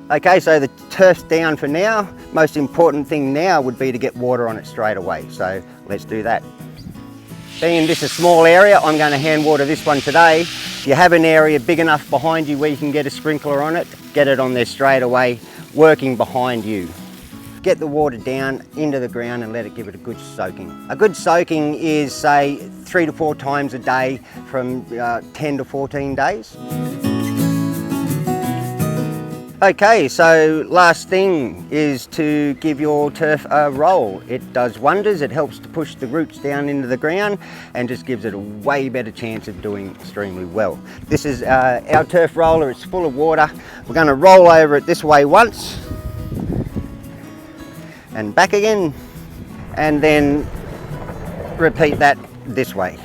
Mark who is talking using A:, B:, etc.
A: Okay, so the turf's down for now. Most important thing now would be to get water on it straight away. So let's do that. Being this a small area, I'm going to hand water this one today. If you have an area big enough behind you where you can get a sprinkler on it, get it on there straight away, working behind you. Get the water down into the ground and let it give it a good soaking. A good soaking is, say, 3 to 4 times a day from 10 to 14 days. Okay, so last thing is to give your turf a roll. It does wonders. It helps to push the roots down into the ground and just gives it a way better chance of doing extremely well. This is our turf roller. It's full of water. We're going to roll over it this way once and back again, and then repeat that this way.